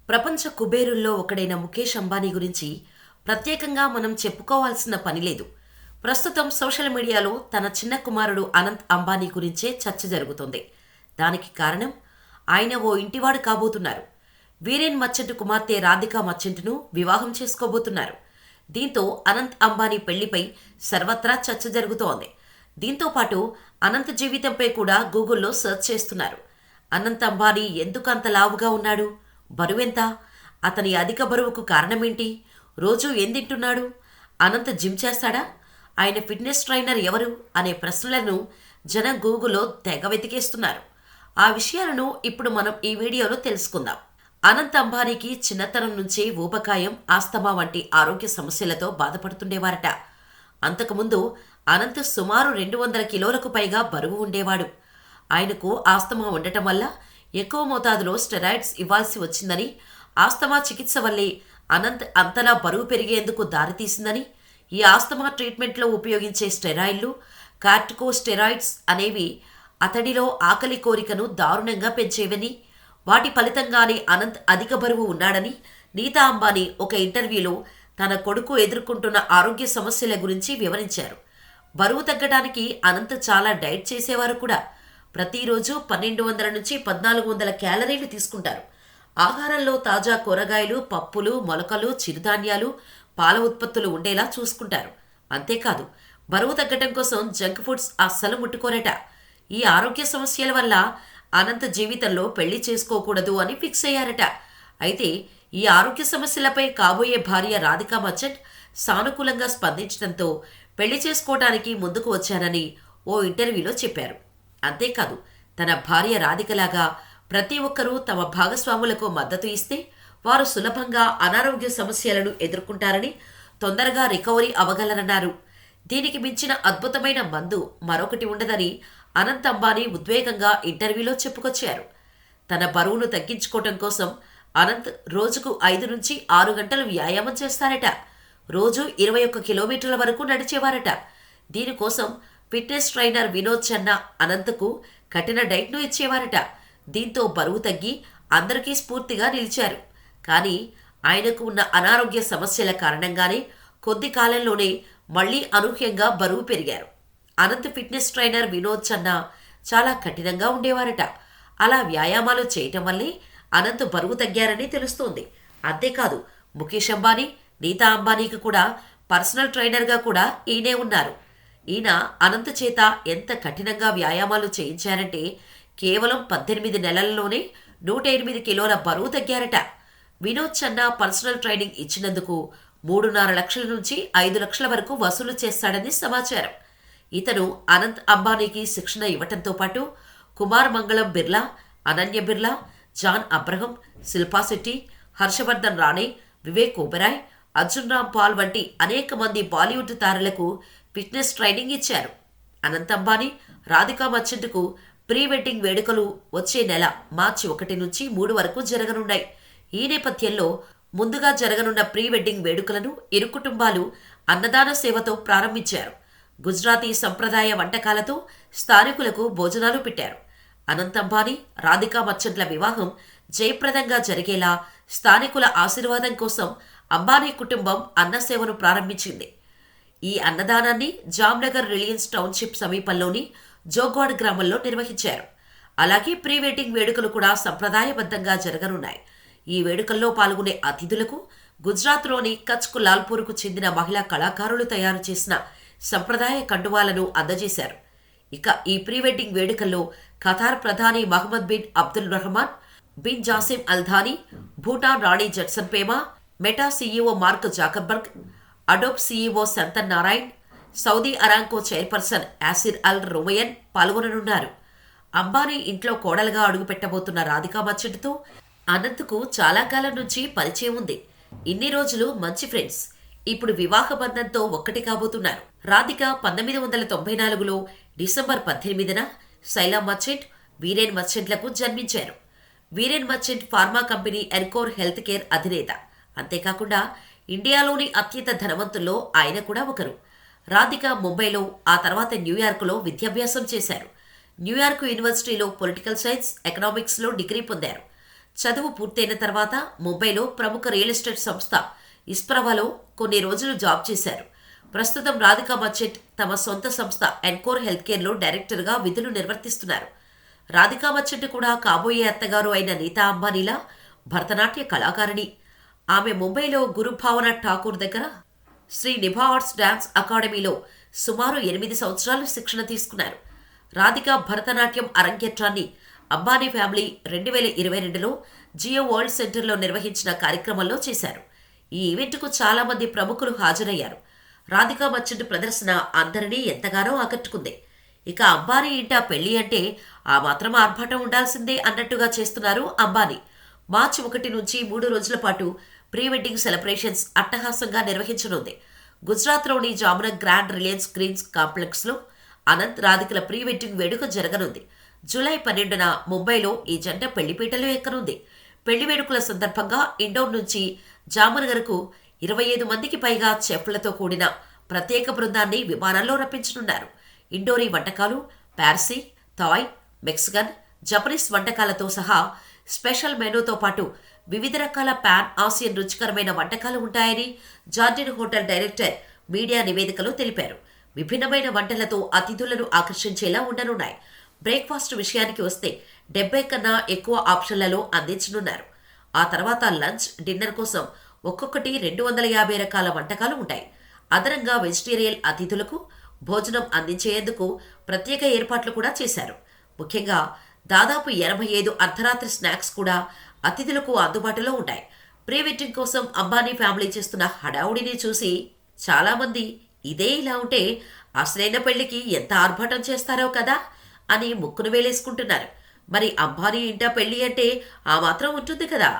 ప్రపంచ కుబేరుల్లో ఒకడైన ముఖేష్ అంబానీ గురించి ప్రత్యేకంగా మనం చెప్పుకోవాల్సిన పని లేదు. ప్రస్తుతం సోషల్ మీడియాలో తన చిన్న కుమారుడు అనంత్ అంబానీ గురించే చర్చ జరుగుతోంది. దానికి కారణం ఆయన ఓ ఇంటివాడు కాబోతున్నారు. వీరేన్ మర్చెంట్ కుమార్తె రాధికా మర్చెంట్ను వివాహం చేసుకోబోతున్నారు. దీంతో అనంత్ అంబానీ పెళ్లిపై సర్వత్రా చర్చ జరుగుతోంది. దీంతో పాటు అనంత్ జీవితంపై కూడా గూగుల్లో సెర్చ్ చేస్తున్నారు. అనంత్ అంబానీ ఎందుకు అంత లావుగా ఉన్నాడు? బరువెంత? అతని అధిక బరువుకు కారణమేంటి? రోజూ ఏం తింటున్నాడు? అనంత్ జిమ్ చేస్తాడా? ఆయన ఫిట్నెస్ ట్రైనర్ ఎవరు అనే ప్రశ్నలను జనం గూగుల్లో తెగ వెతికేస్తున్నారు. ఆ విషయాలను ఇప్పుడు మనం ఈ వీడియోలో తెలుసుకుందాం. అనంత్ అంబానీకి చిన్నతనం నుంచే ఊబకాయం, ఆస్తమా వంటి ఆరోగ్య సమస్యలతో బాధపడుతుండేవారట. అంతకుముందు అనంత్ సుమారు 200 కిలోలకు పైగా బరువు ఉండేవాడు. ఆయనకు ఆస్తమా ఉండటం వల్ల ఎక్కువ మోతాదులో స్టెరాయిడ్స్ ఇవ్వాల్సి వచ్చిందని, ఆస్తమా చికిత్స వల్లే అనంత్ అంతలా బరువు పెరిగేందుకు దారితీసిందని, ఈ ఆస్తమా ట్రీట్మెంట్లో ఉపయోగించే స్టెరాయిడ్లు, కార్టికోస్టెరాయిడ్స్ అనేవి అతడిలో ఆకలి కోరికను దారుణంగా పెంచేవని, వాటి ఫలితంగానే అనంత్ అధిక బరువు ఉన్నాడని నీతా అంబానీ ఒక ఇంటర్వ్యూలో తన కొడుకు ఎదుర్కొంటున్న ఆరోగ్య సమస్యల గురించి వివరించారు. బరువు తగ్గడానికి అనంత్ చాలా డైట్ చేసేవారు కూడా. ప్రతిరోజు 1200 నుంచి 1400 క్యాలరీలు తీసుకుంటారు. ఆహారంలో తాజా కూరగాయలు, పప్పులు, మొలకలు, చిరుధాన్యాలు, పాల ఉత్పత్తులు ఉండేలా చూసుకుంటారు. అంతేకాదు, బరువు తగ్గటం కోసం జంక్ ఫుడ్స్ అస్సలు ముట్టుకోరట. ఈ ఆరోగ్య సమస్యల వల్ల అనంత్ జీవితంలో పెళ్లి చేసుకోకూడదు అని ఫిక్స్ అయ్యారట. అయితే ఈ ఆరోగ్య సమస్యలపై కాబోయే భార్య రాధికా మర్చెంట్ సానుకూలంగా స్పందించడంతో పెళ్లి చేసుకోవడానికి ముందుకు వచ్చానని ఓ ఇంటర్వ్యూలో చెప్పారు. అంతేకాదు, తన భార్య రాధికలాగా ప్రతి ఒక్కరూ తమ భాగస్వాములకు మద్దతు ఇస్తే వారు సులభంగా అనారోగ్య సమస్యలను ఎదుర్కొంటారని, తొందరగా రికవరీ అవ్వగలరన్నారు. దీనికి మించిన అద్భుతమైన మందు మరొకటి ఉండదని అనంత్ అంబానీ ఉద్వేగంగా ఇంటర్వ్యూలో చెప్పుకొచ్చారు. తన బరువును తగ్గించుకోవటం కోసం అనంత్ రోజుకు 5 నుంచి 6 గంటలు వ్యాయామం చేస్తారట. రోజు 21 కిలోమీటర్ల వరకు నడిచేవారట. దీనికోసం ఫిట్నెస్ ట్రైనర్ వినోద్ చన్నా అనంత్కు కఠిన డైట్ను ఇచ్చేవారట. దీంతో బరువు తగ్గి అందరికీ స్ఫూర్తిగా నిలిచారు. కానీ ఆయనకు ఉన్న అనారోగ్య సమస్యల కారణంగానే కొద్ది కాలంలోనే మళ్లీ అనూహ్యంగా బరువు పెరిగారు. అనంత్ ఫిట్నెస్ ట్రైనర్ వినోద్ చన్నా చాలా కఠినంగా ఉండేవారట. అలా వ్యాయామాలు చేయటం వల్లే అనంత్ బరువు తగ్గారని తెలుస్తోంది. అంతేకాదు, ముఖేష్ అంబానీ, నీతా అంబానీకి కూడా పర్సనల్ ట్రైనర్గా కూడా ఈయనే ఉన్నారు. ఈయన అనంత్ చేత ఎంత కఠినంగా వ్యాయామాలు చేయించారంటే కేవలం 18 నెలల్లోనే 108 కిలోల బరువు తగ్గారట. వినోద్ చన్నా పర్సనల్ ట్రైనింగ్ ఇచ్చినందుకు 3.5 లక్షల నుంచి 5 లక్షల వరకు వసూలు చేస్తాడని సమాచారం. ఇతను అనంత్ అంబానీకి శిక్షణ ఇవ్వటంతో పాటు కుమార్ మంగళం బిర్లా, అనన్య బిర్లా, జాన్ అబ్రహం, శిల్పా శెట్టి, హర్షవర్ధన్ రాణే, వివేక్ ఓబెరాయ్, అర్జున్ రామ్ పాల్ వంటి అనేక మంది బాలీవుడ్ తారలకు ఫిట్నెస్ ట్రైనింగ్ ఇచ్చారు. అనంత్ అంబానీ, రాధికా మర్చెంట్కు ప్రీ వెడ్డింగ్ వేడుకలు వచ్చే నెల మార్చి 1 నుంచి 3 వరకు జరగనున్నాయి. ఈ నేపథ్యంలో ముందుగా జరగనున్న ప్రీ వెడ్డింగ్ వేడుకలను ఇరు కుటుంబాలు అన్నదాన సేవతో ప్రారంభించారు. గుజరాతీ సంప్రదాయ వంటకాలతో స్థానికులకు భోజనాలు పెట్టారు. అనంత్ అంబానీ, రాధికా మర్చెంట్ల వివాహం జయప్రదంగా జరిగేలా స్థానికుల ఆశీర్వాదం కోసం అంబానీ కుటుంబం అన్నసేవను ప్రారంభించింది. ఈ అన్నదానాన్ని జామ్నగర్ రిలయన్స్ టౌన్షిప్ సమీపంలోని జోగ్వాడ్ గ్రామంలో నిర్వహించారు. అలాగే ప్రీ వెడ్డింగ్ వేడుకలు కూడా సంప్రదాయబద్ధంగా జరగనున్నాయి. ఈ వేడుకల్లో పాల్గొనే అతిథులకు గుజరాత్లోని కచ్కు లాల్పూర్కు చెందిన మహిళా కళాకారులు తయారు చేసిన సంప్రదాయ కండువాలను అందజేశారు. ఇక ఈ ప్రీ వెడ్డింగ్ వేడుకల్లో ఖతార్ ప్రధాని Mohammed bin Abdul Rahman bin Jassim Al Thani, Bhutan రాణి Jetsun Pema, Meta CEO Mark Zuckerberg, Adobe CEO Shantanu Narayen, Saudi Aramco chairperson Yasir Al Rumayyan పాల్గొననున్నారు. అంబానీ ఇంట్లో కోడలుగా అడుగుపెట్టబోతున్న రాధికా మర్చెంట్తో అనంత్కు చాలా కాలం నుంచి పరిచయం ఉంది. ఇన్ని రోజులు మంచి ఫ్రెండ్స్. ఇప్పుడు వివాహ బంధంతో ఒక్కటి కాబోతున్నారు. రాధిక 1994లో డిసెంబర్ 18న శైలా మర్చెంట్, వీరేన్ మర్చెంట్లకు జన్మించారు. Viren merchant pharma company encore health care అధినేత. అంతేకాకుండా ఇండియాలోని అత్యంత ధనవంతుల్లో ఆయన కూడా ఒకరు. రాధిక ముంబైలో, ఆ తర్వాత న్యూయార్క్లో విద్యాభ్యాసం చేశారు. న్యూయార్క్ యూనివర్సిటీలో పొలిటికల్ సైన్స్, ఎకనామిక్స్లో డిగ్రీ పొందారు. చదువు పూర్తయిన తర్వాత ముంబైలో ప్రముఖ రియల్ ఎస్టేట్ సంస్థ ఇస్ప్రవాలో కొన్ని రోజులు జాబ్ చేశారు. ప్రస్తుతం రాధికా మర్చెంట్ తమ సొంత సంస్థ ఎన్కోర్ హెల్త్ కేర్లో డైరెక్టర్గా విధులు నిర్వర్తిస్తున్నారు. రాధికా మర్చెంట్ కూడా కాబోయే అత్తగారు అయిన నీతా అంబానీలా భరతనాట్య కళాకారిణి. ఆమె ముంబైలో గురు భావన ఠాకూర్ దగ్గర శ్రీ నిభా ఆర్ట్స్ డాన్స్ అకాడమీలో సుమారు 8 సంవత్సరాలు శిక్షణ తీసుకున్నారు. రాధిక భరతనాట్యం అరంగేట్రాన్ని అంబానీ ఫ్యామిలీ 2022లో జియో వరల్డ్ సెంటర్లో నిర్వహించిన కార్యక్రమంలో చేశారు. ఈ ఈవెంట్కు చాలామంది ప్రముఖులు హాజరయ్యారు. రాధికా మర్చెంట్ ప్రదర్శన అందరినీ ఎంతగానో ఆకట్టుకుంది. ఇక అంబానీ ఇంట పెళ్లి అంటే ఆ మాత్రం ఆర్భాటం ఉండాల్సిందే అన్నట్టుగా చేస్తున్నారు అంబానీ. మార్చి 1 నుంచి 3 రోజుల పాటు ప్రీ వెడ్డింగ్ సెలబ్రేషన్స్ అట్టహాసంగా నిర్వహించనుంది. గుజరాత్లోని జామునగర్ గ్రాండ్ రిలయన్స్ గ్రీన్స్ కాంప్లెక్స్లో అనంత్ రాధికల ప్రీ వెడ్డింగ్ వేడుక జరగనుంది. జూలై 12న ముంబైలో ఈ జంట పెళ్లిపీటలు ఎక్కనుంది. పెళ్లి వేడుకల సందర్భంగా ఇండోర్ నుంచి జామునగర్కు 25 మందికి పైగా చెఫ్లతో కూడిన ప్రత్యేక బృందాన్ని విమానంలో రప్పించనున్నారు. ఇండోరీ వంటకాలు, పార్సీ, థాయ్, మెక్సికన్, జపనీస్ వంటకాలతో సహా స్పెషల్ మెనూతో పాటు వివిధ రకాల పాన్ ఆసియన్ రుచికరమైన వంటకాలు ఉంటాయని జార్డిన్ హోటల్ డైరెక్టర్ మీడియా నివేదికలో తెలిపారు. విభిన్నమైన వంటలతో అతిథులను ఆకర్షించేలా ఉండనున్నాయి. బ్రేక్ఫాస్ట్ విషయానికి వస్తే 70 కన్నా ఎక్కువ ఆప్షన్లలో అందించనున్నారు. ఆ తర్వాత లంచ్, డిన్నర్ కోసం ఒక్కొక్కటి 250 రకాల వంటకాలు ఉంటాయి. అదనంగా వెజిటేరియన్ అతిథులకు భోజనం అందించేందుకు ప్రత్యేక ఏర్పాట్లు కూడా చేశారు. ముఖ్యంగా దాదాపు 85 అర్ధరాత్రి స్నాక్స్ కూడా అతిథులకు అందుబాటులో ఉంటాయి. ప్రీ వెడ్డింగ్ కోసం అంబానీ ఫ్యామిలీ చేస్తున్న హడావుడిని చూసి చాలామంది ఇదే ఇలా ఉంటే అసలైన పెళ్లికి ఎంత ఆర్భాటం చేస్తారో కదా అని ముక్కును వేలేసుకుంటున్నారు. మరి అంబానీ ఇంట పెళ్లి అంటే ఆ మాత్రం ఉంటుంది కదా.